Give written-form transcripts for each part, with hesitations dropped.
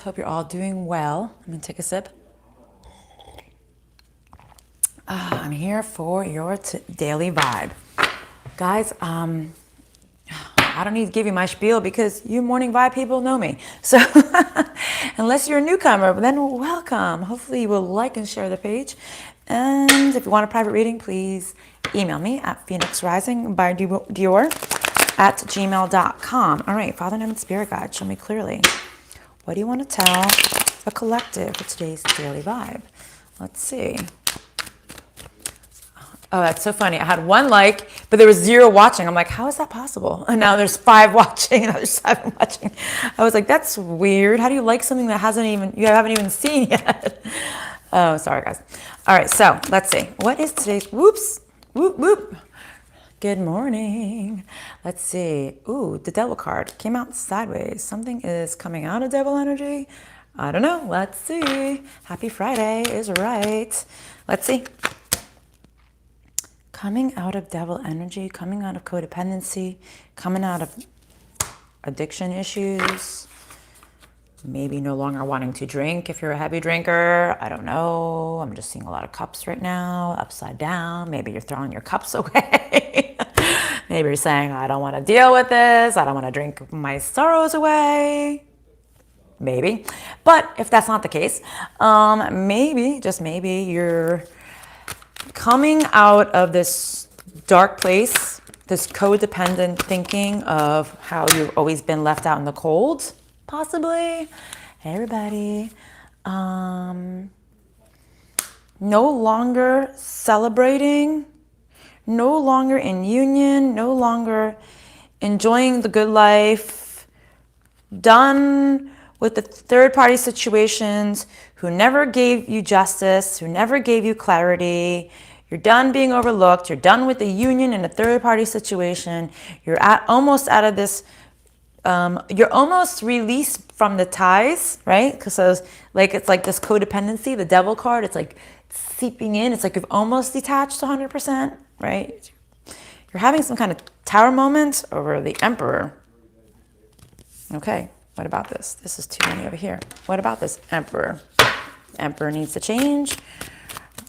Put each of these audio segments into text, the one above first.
Hope you're all doing well. I'm gonna take a sip. I'm here for your daily vibe. Guys, I don't need to give you my spiel because you morning vibe people know me. So unless you're a newcomer, then welcome. Hopefully you will like and share the page. And if you want a private reading, please email me at phoenixrisingbydior@gmail.com. All right, Father, Name, and Spirit Guide, show me clearly. What do you want to tell the collective for today's daily vibe? Let's see. Oh, that's so funny. I had one like, but there was 0 watching. I'm like, how is that possible? And now there's 5 watching and there's 7 watching. I was like, that's weird. How do you like something that you haven't even seen yet? Oh, sorry guys. All right, so let's see. What is today's, whoop. Good morning. Let's see. Ooh, the devil card came out sideways. Something is coming out of devil energy. I don't know. Let's see. Happy Friday is right. Let's see. Coming out of devil energy, coming out of codependency, coming out of addiction issues, maybe no longer wanting to drink if you're a heavy drinker. I don't know. I'm just seeing a lot of cups right now, upside down. Maybe you're throwing your cups away. Maybe you're saying, I don't want to deal with this. I don't want to drink my sorrows away. Maybe. But if that's not the case, maybe, just maybe, you're coming out of this dark place, this codependent thinking of how you've always been left out in the cold, possibly. Hey, everybody. No longer celebrating, no longer in union, no longer enjoying the good life, done with the third-party situations, who never gave you justice, who never gave you clarity. You're done being overlooked. You're done with the union in a third-party situation. You're almost out of this, you're almost released from the ties, right? Because it's like this codependency, the devil card, it's like seeping in. It's like you've almost detached 100%, right? You're having some kind of tower moment over the Emperor. Okay. What about this? This is too many over here. What about this Emperor? Emperor needs to change.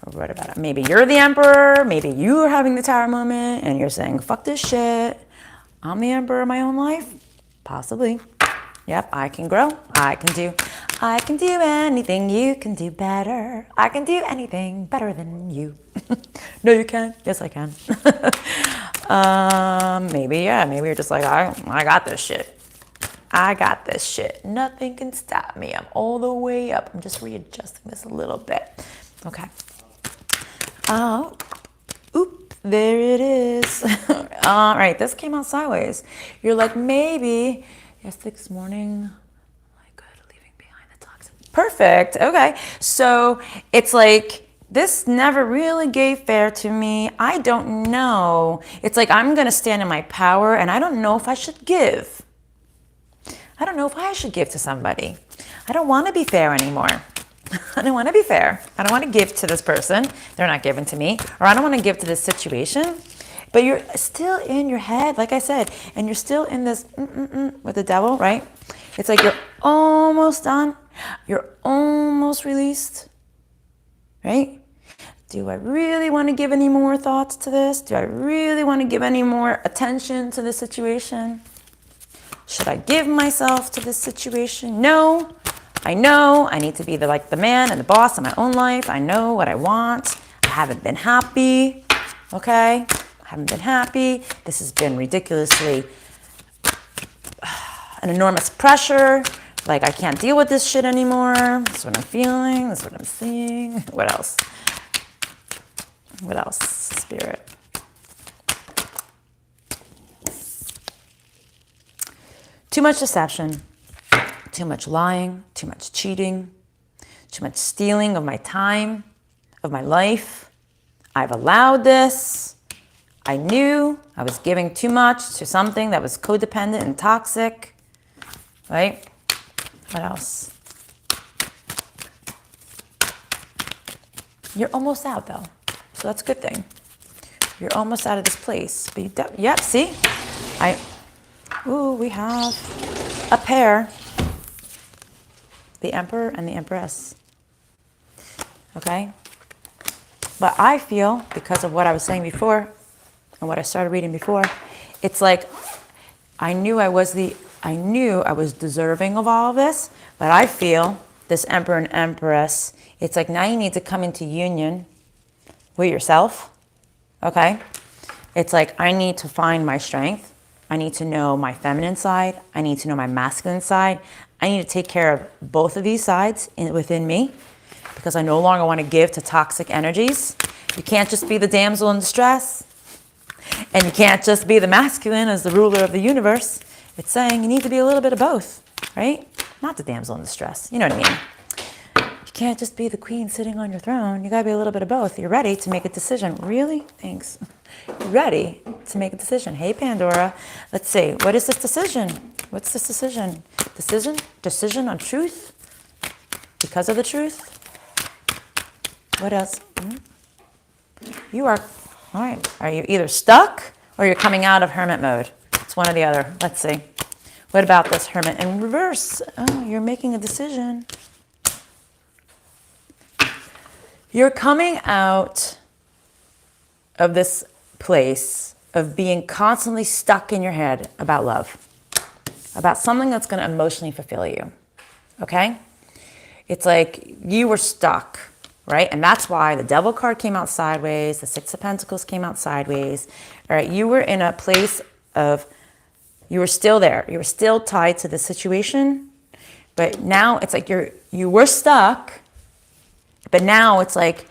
Or what about it? Maybe you're the Emperor. Maybe you are having the tower moment and you're saying, fuck this shit. I'm the Emperor of my own life. Possibly. Yep, I can grow. I can do anything. You can do better. I can do anything better than you. No, you can. Yes, I can. Maybe you're just like, I got this shit. I got this shit. Nothing can stop me. I'm all the way up. I'm just readjusting this a little bit. Okay. Oh, oop, there it is. All right, this came out sideways. You're like, maybe, yes, this morning, my good, leaving behind the toxic. Perfect, okay. So it's like, this never really gave fair to me. I don't know. It's like, I'm gonna stand in my power and I don't know if I should give. I don't know if I should give to somebody. I don't want to be fair anymore. I don't want to be fair. I don't want to give to this person. They're not giving to me. Or I don't want to give to this situation. But you're still in your head, like I said, and you're still in this with the devil, right? It's like you're almost done. You're almost released, right? Do I really want to give any more thoughts to this? Do I really want to give any more attention to this situation? Should I give myself to this situation? No. I know I need to be the man and the boss of my own life. I know what I want. I haven't been happy. Okay? I haven't been happy. This has been ridiculously an enormous pressure. Like, I can't deal with this shit anymore. That's what I'm feeling. That's what I'm seeing. What else? What else, Spirit? Too much deception, too much lying, too much cheating, too much stealing of my time, of my life. I've allowed this. I knew I was giving too much to something that was codependent and toxic, right? What else? You're almost out though, so that's a good thing. You're almost out of this place. But yep, see? Ooh, we have a pair. the Emperor and the Empress. Okay? But I feel, because of what I was saying before and what I started reading before, it's like I knew I was deserving of all of this, but I feel this Emperor and Empress, it's like now you need to come into union with yourself. Okay? It's like I need to find my strength. I need to know my feminine side. I need to know my masculine side. I need to take care of both of these sides within me, because I no longer want to give to toxic energies. You can't just be the damsel in distress, and you can't just be the masculine as the ruler of the universe. It's saying you need to be a little bit of both, right? Not the damsel in distress. You know what I mean? You can't just be the queen sitting on your throne. You got to be a little bit of both. You're ready to make a decision. Really? Thanks. You're ready to make a decision. Hey, Pandora. Let's see. What is this decision? What's this decision? Decision on truth? Because of the truth? What else? You are, all right. Are you either stuck or you're coming out of hermit mode? It's one or the other. Let's see. What about this hermit in reverse? Oh, you're making a decision. You're coming out of this place of being constantly stuck in your head about love, about something that's going to emotionally fulfill you. Okay? It's like you were stuck, right? And that's why the Devil card came out sideways, the Six of Pentacles came out sideways. All right, you were in a place of, you were still there. You were still tied to the situation, but now it's like you were stuck, but now it's like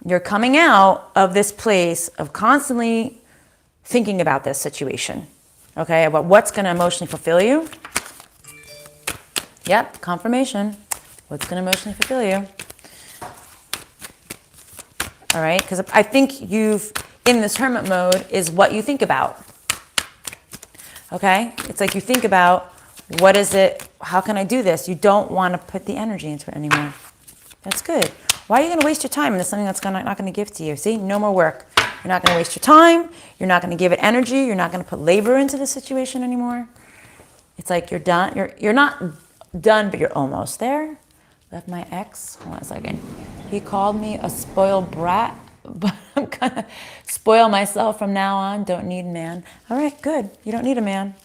you're coming out of this place of constantly thinking about this situation, okay, about what's going to emotionally fulfill you. Yep, confirmation. What's going to emotionally fulfill you? All right, because I think in this hermit mode is what you think about. Okay, it's like you think about, what is it? How can I do this? You don't want to put the energy into it anymore. That's good. Why are you going to waste your time into something that's not going to give to you? See, no more work. You're not going to waste your time. You're not going to give it energy. You're not going to put labor into the situation anymore. It's like you're done. You're not done, but you're almost there. Left my ex. Hold on a second. He called me a spoiled brat, but I'm going to spoil myself from now on. Don't need a man. All right, good. You don't need a man.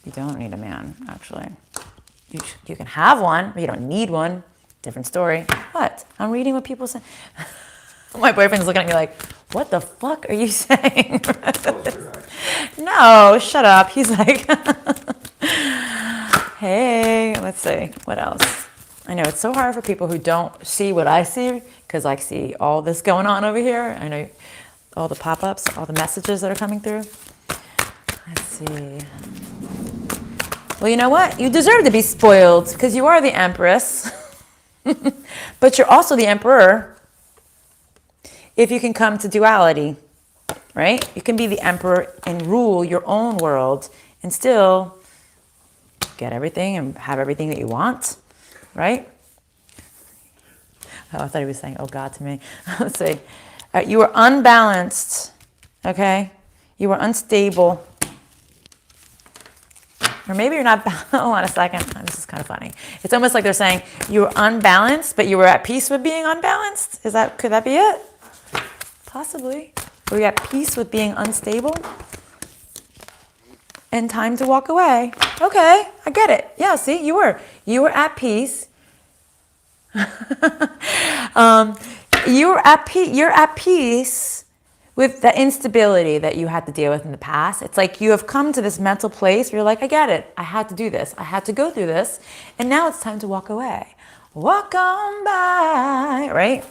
You don't need a man, actually. You can have one, but you don't need one. Different story. What? I'm reading what people say. My boyfriend's looking at me like, what the fuck are you saying? No, shut up. He's like, hey, let's see. What else? I know it's so hard for people who don't see what I see, because I see all this going on over here. I know all the pop-ups, all the messages that are coming through. Let's see. Well, you know what? You deserve to be spoiled, because you are the Empress. But you're also the Emperor if you can come to duality, right? You can be the Emperor and rule your own world and still get everything and have everything that you want, right? Oh, I thought he was saying, oh God, to me. Let's see. You were unbalanced, okay? You were unstable. Or maybe you're not, hold on a second. This is kind of funny. It's almost like they're saying you were unbalanced, but you were at peace with being unbalanced. Could that be it? Possibly. Were you at peace with being unstable? And time to walk away. Okay, I get it. Yeah, see, you were at peace. You're at peace with the instability that you had to deal with in the past. It's like you have come to this mental place where you're like, I get it. I had to do this. I had to go through this. And now it's time to walk away. Walk on by, right?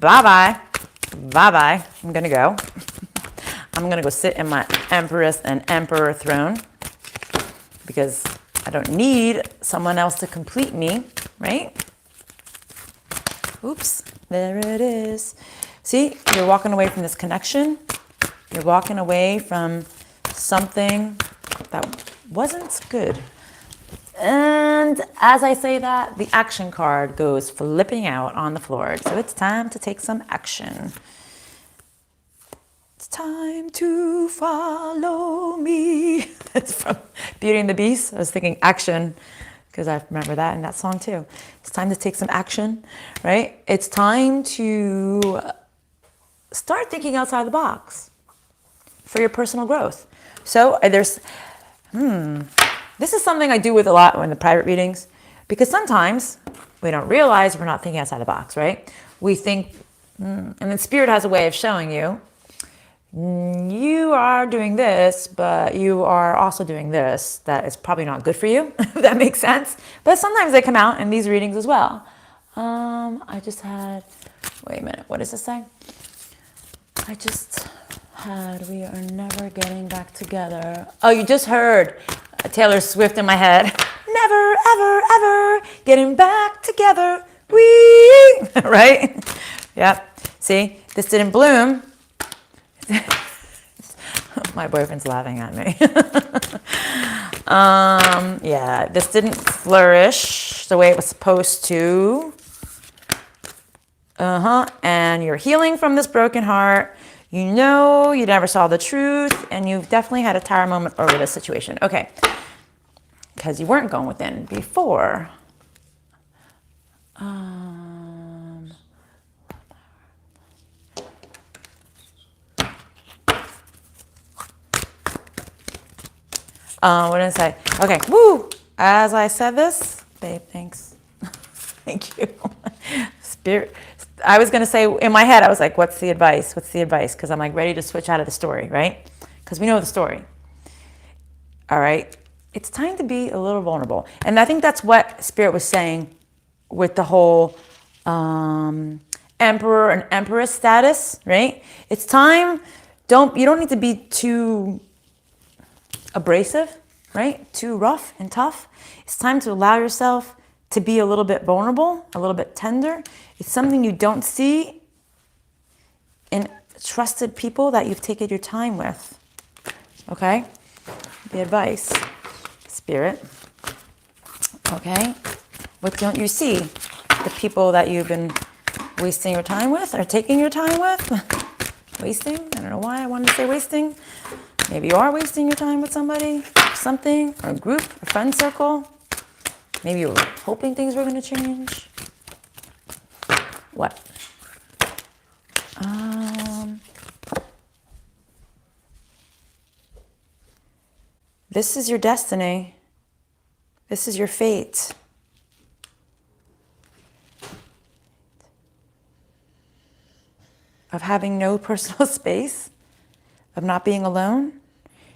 Bye-bye. Bye-bye. I'm going to go. I'm going to go sit in my Empress and Emperor throne, because I don't need someone else to complete me, right? Oops. There it is. See, you're walking away from this connection. You're walking away from something that wasn't good. And as I say that, the action card goes flipping out on the floor. So it's time to take some action. It's time to follow me. It's from Beauty and the Beast. I was thinking action. because I remember that in that song too. It's time to take some action, right? It's time to start thinking outside the box for your personal growth. So this is something I do with a lot in the private readings, because sometimes we don't realize we're not thinking outside the box, right? We think, and then Spirit has a way of showing you, you are doing this, but you are also doing this. That is probably not good for you, if that makes sense. But sometimes they come out in these readings as well. I just had, wait a minute, what does this say? I just had, we are never getting back together. Oh, you just heard Taylor Swift in my head. Never, ever, ever getting back together. Wee! Right? Yep. See, this didn't bloom. My boyfriend's laughing at me. Yeah, this didn't flourish the way it was supposed to. And you're healing from this broken heart. You know you never saw the truth, and you've definitely had a tower moment over this situation. Okay. Because you weren't going within before. What did I say? Okay, woo! As I said this, babe, thanks. Thank you. Spirit. I was going to say, in my head, I was like, what's the advice? What's the advice? Because I'm like ready to switch out of the story, right? Because we know the story. All right. It's time to be a little vulnerable. And I think that's what Spirit was saying with the whole emperor and empress status, right? It's time. You don't need to be too abrasive, right? Too rough and tough. It's time to allow yourself to be a little bit vulnerable, a little bit tender. It's something you don't see in trusted people that you've taken your time with. Okay? The advice, Spirit. Okay? What don't you see? The people that you've been wasting your time with or taking your time with? Wasting? I don't know why I wanted to say wasting. Maybe you are wasting your time with somebody, something, or a group, a friend circle. Maybe you were hoping things were going to change. What? This is your destiny. This is your fate. Of having no personal space, of not being alone.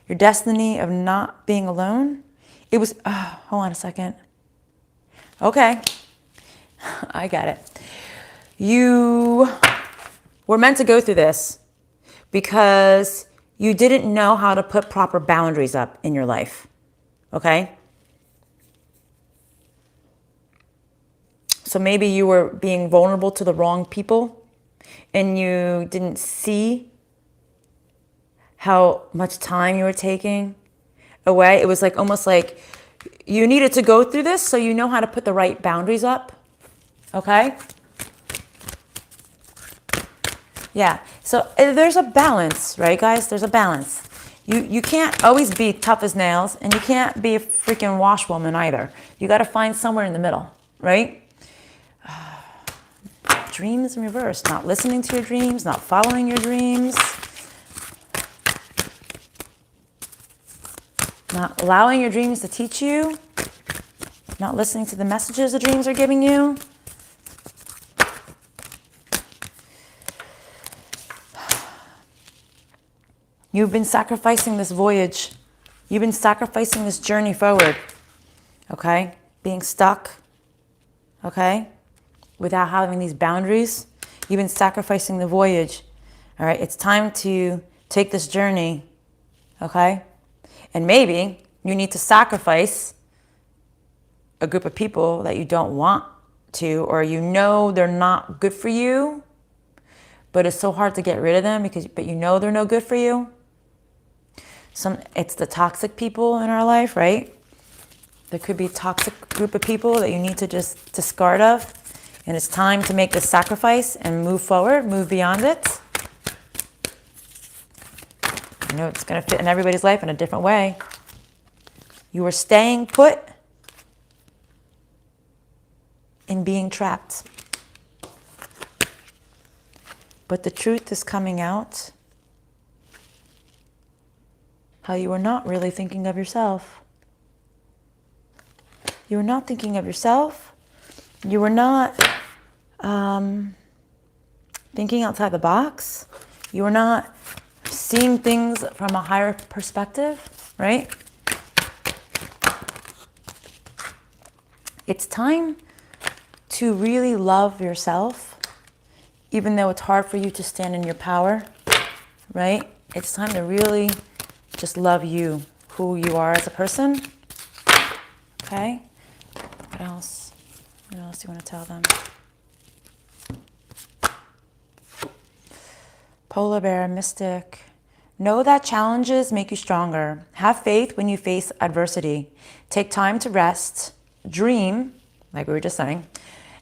Your destiny of not being alone. It was, hold on a second. Okay, I got it. You were meant to go through this because you didn't know how to put proper boundaries up in your life, okay? So maybe you were being vulnerable to the wrong people and you didn't see how much time you were taking away. It was like almost like you needed to go through this so you know how to put the right boundaries up, okay? Yeah, so there's a balance, right, guys? There's a balance. You can't always be tough as nails, and you can't be a freaking washwoman either. You got to find somewhere in the middle, right? Dreams in reverse, not listening to your dreams, not following your dreams, not allowing your dreams to teach you, not listening to the messages the dreams are giving you. You've been sacrificing this voyage. You've been sacrificing this journey forward, okay? Being stuck, okay? Without having these boundaries. You've been sacrificing the voyage, all right? It's time to take this journey, okay? And maybe you need to sacrifice a group of people that you don't want to, or you know they're not good for you, but it's so hard to get rid of them but you know they're no good for you. It's the toxic people in our life, right? There could be a toxic group of people that you need to just discard of. And it's time to make this sacrifice and move forward, move beyond it. You know, it's going to fit in everybody's life in a different way. You were staying put in being trapped. But the truth is coming out, how you are not really thinking of yourself. You are not thinking of yourself. You are not thinking outside the box. You are not seeing things from a higher perspective, right? It's time to really love yourself, even though it's hard for you to stand in your power, right? It's time to really just love you, who you are as a person, okay? What else? What else do you want to tell them? Polar bear, mystic. Know that challenges make you stronger. Have faith when you face adversity. Take time to rest, dream, like we were just saying,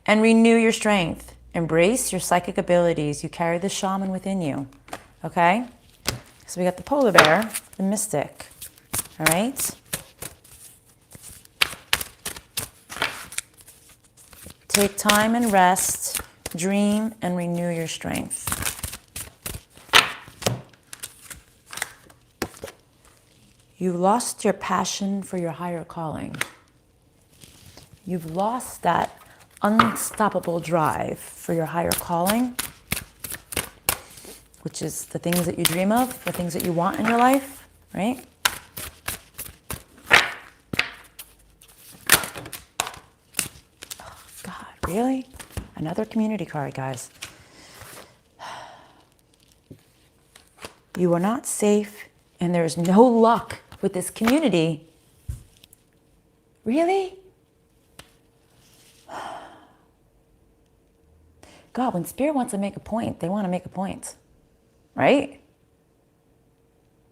and renew your strength. Embrace your psychic abilities. You carry the shaman within you, okay? So we got the polar bear, the mystic, all right? Take time and rest, dream, and renew your strength. You lost your passion for your higher calling. You've lost that unstoppable drive for your higher calling, which is the things that you dream of, the things that you want in your life, right? Oh, God, really? Another community card, guys. You are not safe, and there is no luck with this community. Really? God, when Spirit wants to make a point, they want to make a point, right?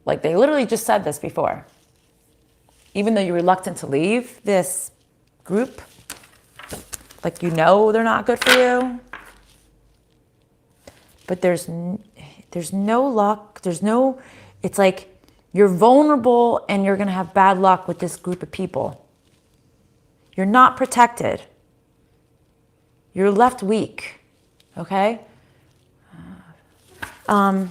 Like they literally just said this before. Even though you're reluctant to leave this group, like you know they're not good for you, but there's no luck, it's like you're vulnerable and you're going to have bad luck with this group of people. You're not protected. You're left weak. Okay? What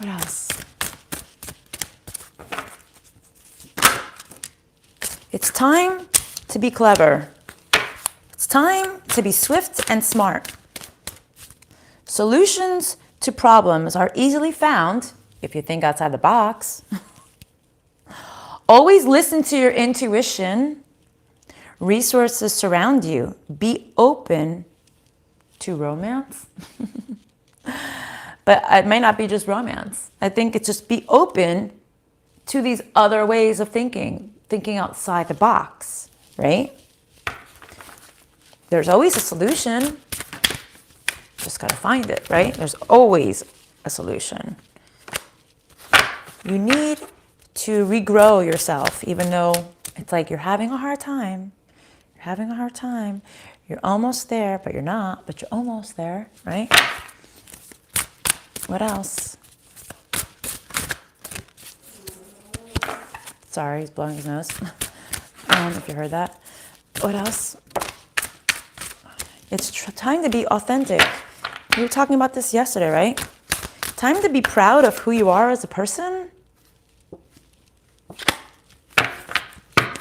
else? It's time to be clever. It's time to be swift and smart. Solutions to problems are easily found if you think outside the box. Always listen to your intuition. Resources surround you. Be open to romance. But it might not be just romance. I think it's just be open to these other ways of thinking outside the box, right? There's always a solution. Just got to find it, right? There's always a solution. You need to regrow yourself, even though it's like you're having a hard time. You're having a hard time. You're almost there, but you're not, but you're almost there, right? What else? Sorry, he's blowing his nose. If you heard that. What else? It's time to be authentic. We were talking about this yesterday, right? Time to be proud of who you are as a person,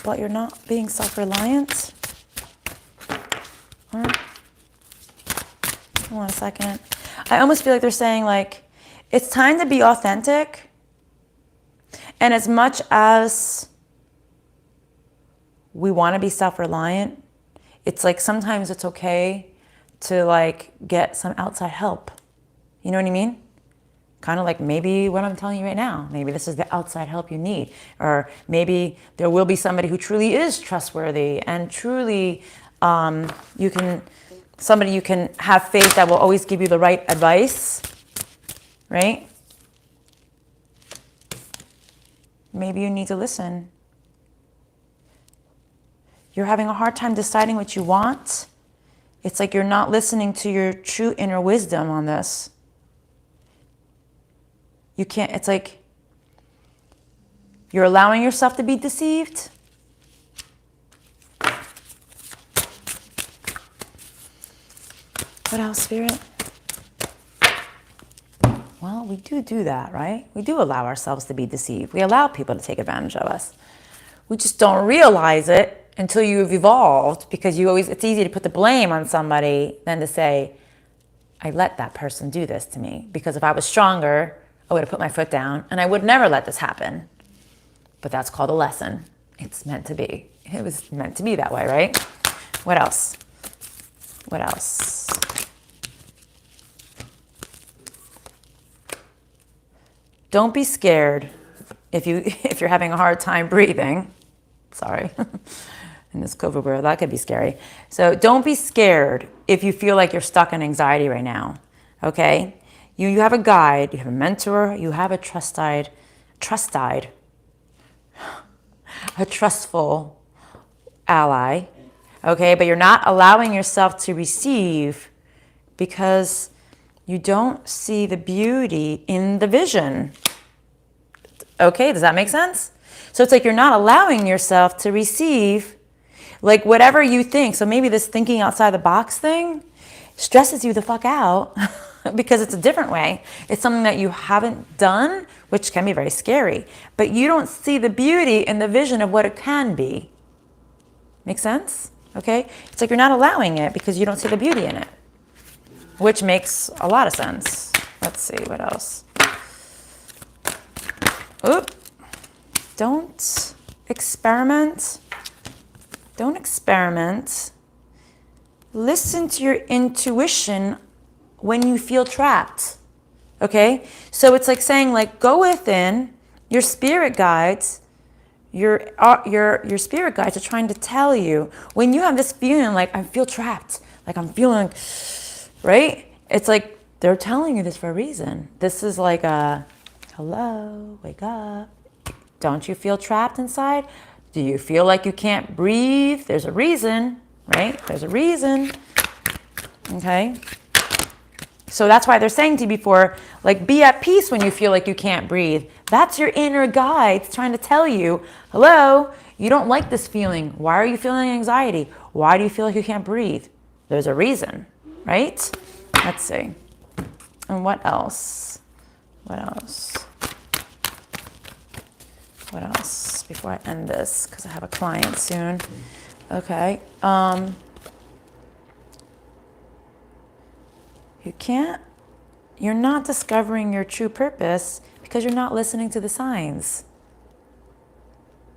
but you're not being self-reliant. Hold on a second. I almost feel like they're saying, like, it's time to be authentic. And as much as we want to be self-reliant, it's like sometimes it's okay to like get some outside help. You know what I mean? Kind of like maybe what I'm telling you right now. Maybe this is the outside help you need. Or maybe there will be somebody who truly is trustworthy and truly somebody you can have faith that will always give you the right advice, right? Maybe you need to listen. You're having a hard time deciding what you want. It's like you're not listening to your true inner wisdom on this. You can't, it's like you're allowing yourself to be deceived. What else, Spirit? Well, we do that, right? We do allow ourselves to be deceived. We allow people to take advantage of us. We just don't realize it until you've evolved, because it's easy to put the blame on somebody than to say, I let that person do this to me. Because if I was stronger, I would have put my foot down and I would never let this happen. But that's called a lesson. It's meant to be. It was meant to be that way, right? What else? What else? Don't be scared if you're having a hard time breathing. Sorry. In this COVID world, that could be scary. So don't be scared if you feel like you're stuck in anxiety right now. Okay? You have a guide, you have a mentor, you have a a trustful ally. Okay? But you're not allowing yourself to receive because you don't see the beauty in the vision. Okay, does that make sense? So it's like you're not allowing yourself to receive like whatever you think. So maybe this thinking outside the box thing stresses you the fuck out because it's a different way. It's something that you haven't done, which can be very scary. But you don't see the beauty in the vision of what it can be. Make sense? Okay? It's like you're not allowing it because you don't see the beauty in it. Which makes a lot of sense. Let's see, what else? Oop. Don't experiment. Don't experiment. Listen to your intuition when you feel trapped. Okay? So it's like saying, like, go within. Your spirit guides, your spirit guides are trying to tell you when you have this feeling like I feel trapped, like I'm feeling, right? It's like they're telling you this for a reason. This is like a, hello, wake up. Don't you feel trapped inside? Do you feel like you can't breathe? There's a reason, right? There's a reason. Okay? So that's why they're saying to you before, like, be at peace when you feel like you can't breathe. That's your inner guide trying to tell you, hello, you don't like this feeling. Why are you feeling anxiety? Why do you feel like you can't breathe? There's a reason, right? Let's see. And what else? What else? What else before I end this? Because I have a client soon. Okay. You're not discovering your true purpose because you're not listening to the signs.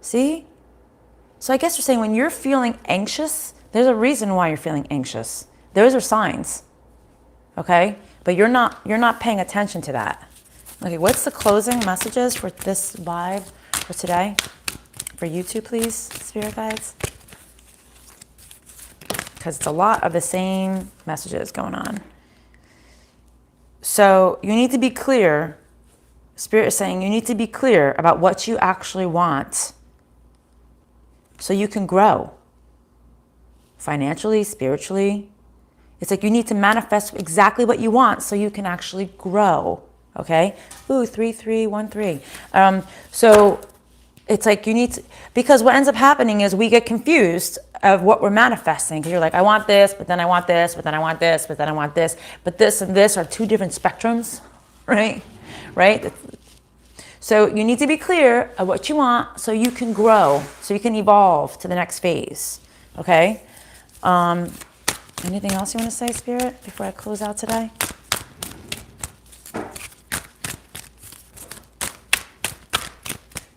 See? So I guess you're saying when you're feeling anxious, there's a reason why you're feeling anxious. Those are signs. Okay? But you're not paying attention to that. Okay, what's the closing messages for this live for today? For you two, please, spirit guides. Because it's a lot of the same messages going on. So you need to be clear. Spirit is saying you need to be clear about what you actually want so you can grow financially, spiritually. It's like you need to manifest exactly what you want so you can actually grow. Okay? Ooh, 3313. So it's like you need to, because what ends up happening is we get confused of what we're manifesting. Because you're like, I want this, but then I want this, but then I want this, but then I want this. But this and this are two different spectrums, right? Right? So you need to be clear of what you want so you can grow, so you can evolve to the next phase. Okay? Anything else you want to say, Spirit, before I close out today?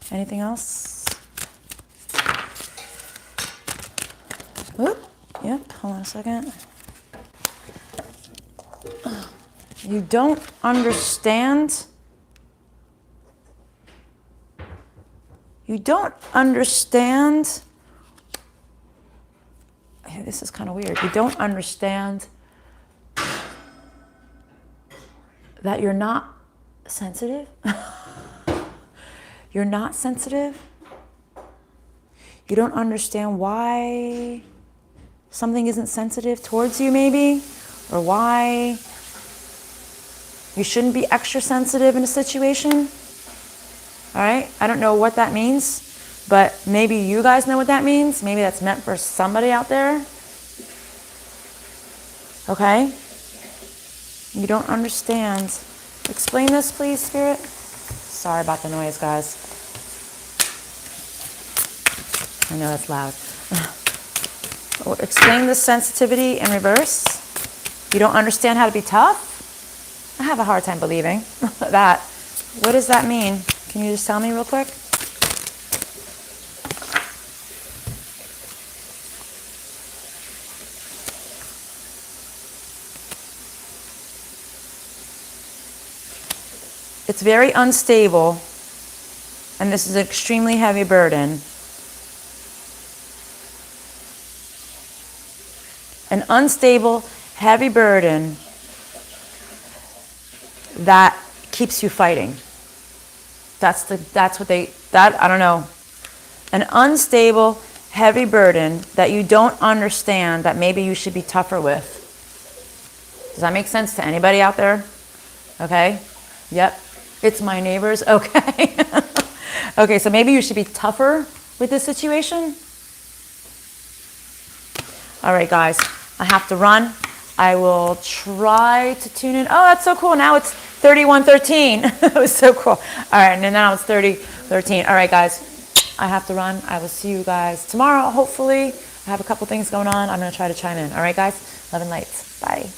Anything else? Whoop. Yep, hold on a second. You don't understand. You don't understand. This is kind of weird. You don't understand that you're not sensitive. You're not sensitive. You don't understand why something isn't sensitive towards you, maybe, or why you shouldn't be extra sensitive in a situation. All right? I don't know what that means, but maybe you guys know what that means. Maybe that's meant for somebody out there. Okay? You don't understand. Explain this, please, Spirit. Sorry about the noise, guys. I know it's loud. Explain this sensitivity in reverse. You don't understand how to be tough? I have a hard time believing that. What does that mean? Can you just tell me real quick? It's very unstable, and this is an extremely heavy burden. An unstable, heavy burden that keeps you fighting. That's what I don't know. An unstable, heavy burden that you don't understand that maybe you should be tougher with. Does that make sense to anybody out there? Okay? Yep. It's my neighbors. Okay. Okay, so maybe you should be tougher with this situation. All right, guys. I have to run. I will try to tune in. Oh, that's so cool. Now it's 31:13. It was so cool. All right, and then now it's 30:13. All right, guys. I have to run. I will see you guys tomorrow, hopefully. I have a couple things going on. I'm going to try to chime in. All right, guys? Love and lights. Bye.